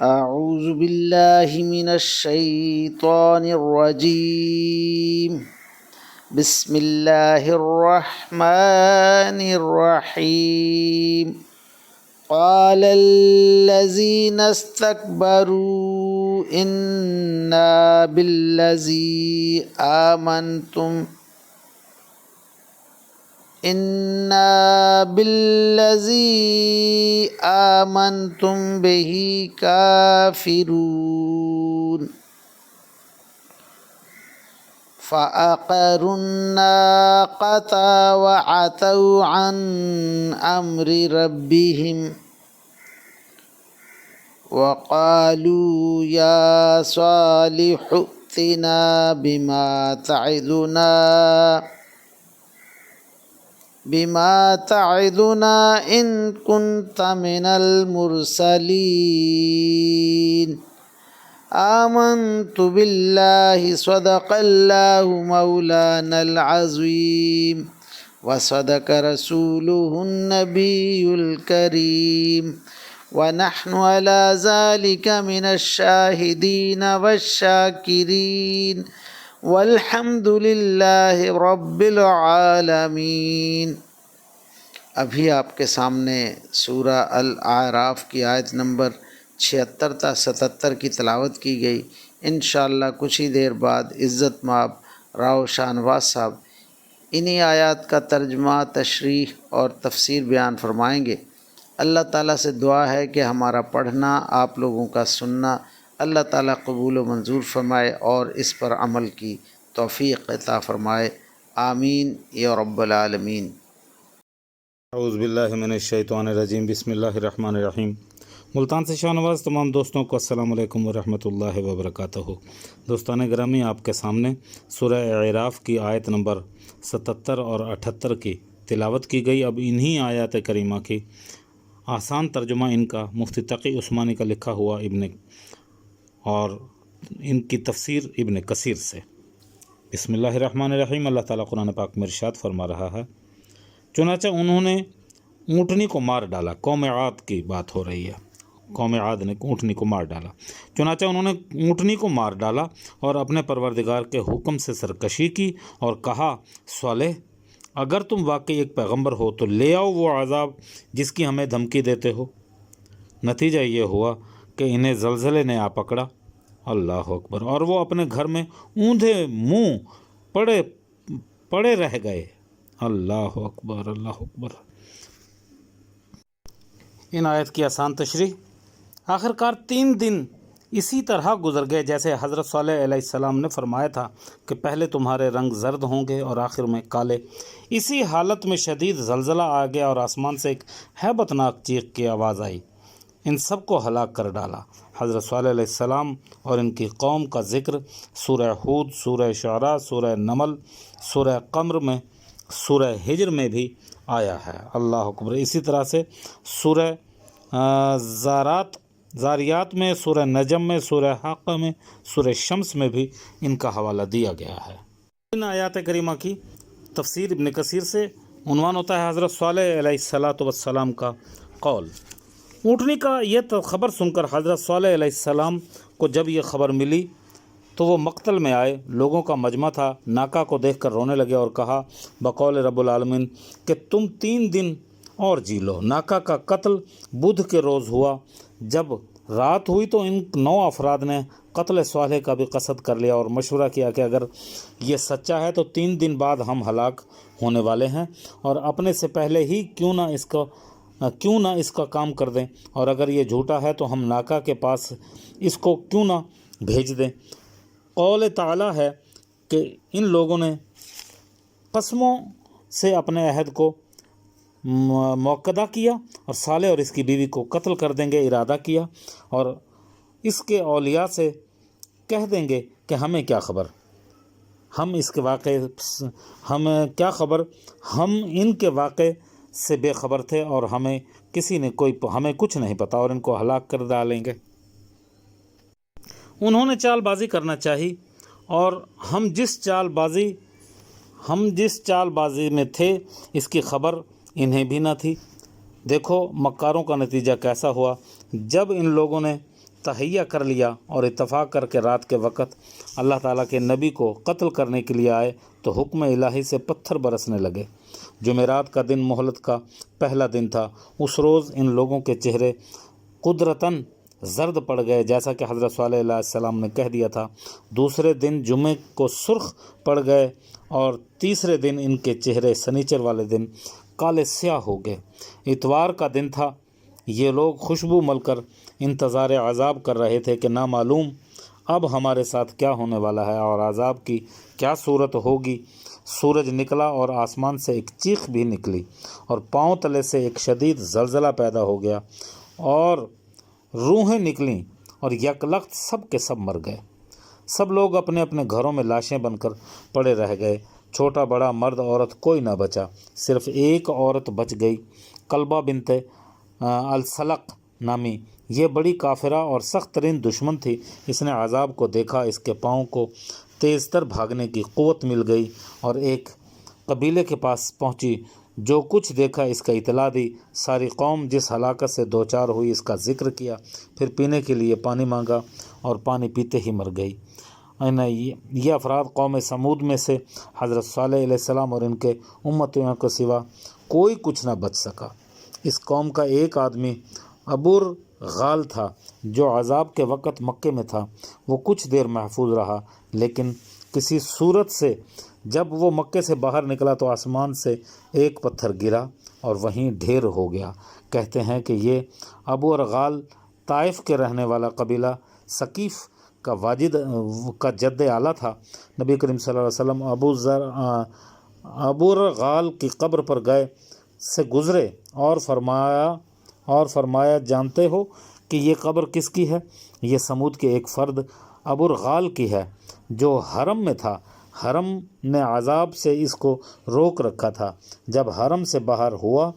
أعوذ بالله من الشيطان الرجيم. بسم الله الرحمن الرحيم. قال الذين استكبروا إنا بالذي آمنتم به كافرون. فعقروا الناقة وعتوا عن أمر ربهم وقالوا يا صالح ائتنا بما تعدنا إن كنت من المرسلين. آمنت بالله صدق الله مولانا العظيم وصدق رسوله النبي الكريم ونحن على ذلك من الشاهدين والشاكرين والحمد للہ رب العالمین۔ ابھی آپ کے سامنے سورہ الاعراف کی آیت نمبر 76 تا 77 کی تلاوت کی گئی۔ انشاءاللہ کچھ ہی دیر بعد عزت مآب راؤ شاہنواز صاحب انہی آیات کا ترجمہ، تشریح اور تفسیر بیان فرمائیں گے۔ اللہ تعالیٰ سے دعا ہے کہ ہمارا پڑھنا، آپ لوگوں کا سننا اللہ تعالیٰ قبول و منظور فرمائے اور اس پر عمل کی توفیق عطا فرمائے، آمین یا رب العالمین۔ اعوذ باللہ من الشیطان الرجیم، بسم اللہ الرحمن الرحیم۔ ملتان سے شاہنواز تمام دوستوں کو السلام علیکم ورحمۃ اللہ وبرکاتہ۔ دوستان گرامی، آپ کے سامنے سورہ اعراف کی آیت نمبر 77 اور 78 کی تلاوت کی گئی۔ اب انہی آیات کریمہ کی آسان ترجمہ ان کا مفتی تقی عثمانی کا لکھا ہوا اور ان کی تفسیر ابن کثیر سے۔ بسم اللہ الرحمن الرحیم۔ اللہ تعالیٰ قرآن پاک میں ارشاد فرما رہا ہے، چنانچہ انہوں نے اونٹنی کو مار ڈالا۔ قوم عاد کی بات ہو رہی ہے، قوم عاد نے اونٹنی کو مار ڈالا۔ چنانچہ انہوں نے اونٹنی کو مار ڈالا اور اپنے پروردگار کے حکم سے سرکشی کی اور کہا، صالح اگر تم واقعی ایک پیغمبر ہو تو لے آؤ وہ عذاب جس کی ہمیں دھمکی دیتے ہو۔ نتیجہ یہ ہوا کہ انہیں زلزلے نے آ پکڑا، اللہ اکبر، اور وہ اپنے گھر میں اوندھے منہ پڑے رہ گئے، اللہ اکبر، اللہ اکبر۔ ان آیت کی آسان تشریح، آخرکار 3 دن اسی طرح گزر گئے جیسے حضرت صالح علیہ السلام نے فرمایا تھا کہ پہلے تمہارے رنگ زرد ہوں گے اور آخر میں کالے۔ اسی حالت میں شدید زلزلہ آ گیا اور آسمان سے ایک ہیبت ناک چیخ کی آواز آئی، ان سب کو ہلاک کر ڈالا۔ حضرت صالح علیہ السلام اور ان کی قوم کا ذکر سورہ ہود، سورہ شعراء، سورہ نمل، سورہ قمر میں، سورہ ہجر میں بھی آیا ہے، اللہ اکبر۔ اسی طرح سے سورہ زاریات میں، سورہ نجم میں، سورہ حاقہ میں، سورہ شمس میں بھی ان کا حوالہ دیا گیا ہے۔ ان آیات کریمہ کی تفسیر ابن کثیر سے عنوان ہوتا ہے حضرت صالح علیہ السلام کا قول۔ اونٹنی کا یہ خبر سن کر حضرت صالح علیہ السلام کو جب یہ خبر ملی تو وہ مقتل میں آئے، لوگوں کا مجمع تھا، ناکا کو دیکھ کر رونے لگے اور کہا بقول رب العالمین کہ تم 3 دن اور جی لو۔ ناکا کا قتل بدھ کے روز ہوا۔ جب رات ہوئی تو ان 9 افراد نے قتل صالح کا بھی قصد کر لیا اور مشورہ کیا کہ اگر یہ سچا ہے تو 3 دن بعد ہم ہلاک ہونے والے ہیں، اور اپنے سے پہلے ہی کیوں نہ اس کا کام کر دیں، اور اگر یہ جھوٹا ہے تو ہم ناکا کے پاس اس کو کیوں نہ بھیج دیں۔ قول تعالیٰ ہے کہ ان لوگوں نے قسموں سے اپنے عہد کو موقدہ کیا اور صالح اور اس کی بیوی کو قتل کر دیں گے ارادہ کیا، اور اس کے اولیاء سے کہہ دیں گے کہ ہمیں کیا خبر، ہم ان کے واقعے سے بے خبر تھے اور ہمیں کچھ نہیں پتا، اور ان کو ہلاک کر ڈالیں گے۔ انہوں نے چال بازی کرنا چاہی اور ہم جس چال بازی میں تھے اس کی خبر انہیں بھی نہ تھی۔ دیکھو مکاروں کا نتیجہ کیسا ہوا۔ جب ان لوگوں نے تہیہ کر لیا اور اتفاق کر کے رات کے وقت اللہ تعالیٰ کے نبی کو قتل کرنے کے لیے آئے تو حکم الہی سے پتھر برسنے لگے۔ جمعرات کا دن مہلت کا پہلا دن تھا۔ اس روز ان لوگوں کے چہرے قدرتاً زرد پڑ گئے، جیسا کہ حضرت صالح علیہ السلام نے کہہ دیا تھا۔ دوسرے دن جمعے کو سرخ پڑ گئے اور تیسرے دن ان کے چہرے سنیچر والے دن کالے سیاہ ہو گئے۔ اتوار کا دن تھا۔ یہ لوگ خوشبو مل کر انتظار عذاب کر رہے تھے کہ نامعلوم اب ہمارے ساتھ کیا ہونے والا ہے اور عذاب کی کیا صورت ہوگی۔ سورج نکلا اور آسمان سے ایک چیخ بھی نکلی اور پاؤں تلے سے ایک شدید زلزلہ پیدا ہو گیا اور روحیں نکلیں اور یکلخت سب کے سب مر گئے۔ سب لوگ اپنے اپنے گھروں میں لاشیں بن کر پڑے رہ گئے، چھوٹا بڑا مرد عورت کوئی نہ بچا۔ صرف ایک عورت بچ گئی، کلبہ بنت السلق نامی۔ یہ بڑی کافرہ اور سخت ترین دشمن تھی۔ اس نے عذاب کو دیکھا، اس کے پاؤں کو تیز تر بھاگنے کی قوت مل گئی اور ایک قبیلے کے پاس پہنچی۔ جو کچھ دیکھا اس کا اطلاع دی۔ ساری قوم جس ہلاکت سے دوچار ہوئی اس کا ذکر کیا، پھر پینے کے لیے پانی مانگا اور پانی پیتے ہی مر گئی۔ یہ افراد قوم سمود میں سے حضرت صالح علیہ السلام اور ان کے امتیوں کے سوا کوئی کچھ نہ بچ سکا۔ اس قوم کا ایک آدمی ابوالغال تھا جو عذاب کے وقت مکے میں تھا۔ وہ کچھ دیر محفوظ رہا، لیکن کسی صورت سے جب وہ مکے سے باہر نکلا تو آسمان سے ایک پتھر گرا اور وہیں ڈھیر ہو گیا۔ کہتے ہیں کہ یہ ابوالغال طائف کے رہنے والا قبیلہ ثقیف کا جد اعلیٰ تھا۔ نبی کریم صلی اللہ علیہ وسلم ابوالغال کی قبر پر گئے سے گزرے اور فرمایا جانتے ہو کہ یہ قبر کس کی ہے؟ یہ سمود کے ایک فرد ابوالغال کی ہے جو حرم میں تھا۔ حرم نے عذاب سے اس کو روک رکھا تھا۔ جب حرم سے باہر ہوا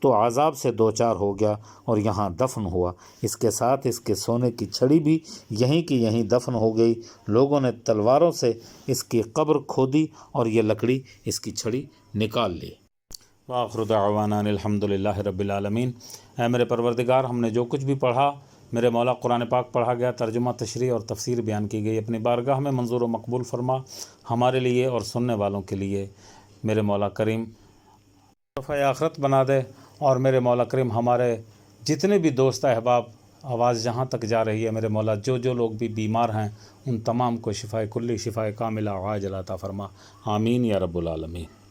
تو عذاب سے دوچار ہو گیا اور یہاں دفن ہوا۔ اس کے ساتھ اس کے سونے کی چھڑی بھی یہیں کی یہیں دفن ہو گئی۔ لوگوں نے تلواروں سے اس کی قبر کھودی اور یہ لکڑی اس کی چھڑی نکال لی۔ وآخر دعوانا الحمد للہ رب العالمین۔ اے میرے پروردگار، ہم نے جو کچھ بھی پڑھا میرے مولا قرآن پاک پڑھا گیا، ترجمہ تشریح اور تفسیر بیان کی گئی، اپنی بارگاہ میں منظور و مقبول فرما، ہمارے لیے اور سننے والوں کے لیے میرے مولا کریم شفیع آخرت بنا دے۔ اور میرے مولا کریم ہمارے جتنے بھی دوست احباب آواز جہاں تک جا رہی ہے میرے مولا، جو لوگ بھی بیمار ہیں ان تمام کو شفائے کلی، شفائے کاملہ عاجلہ عطا فرما، آمین یا رب العالمین۔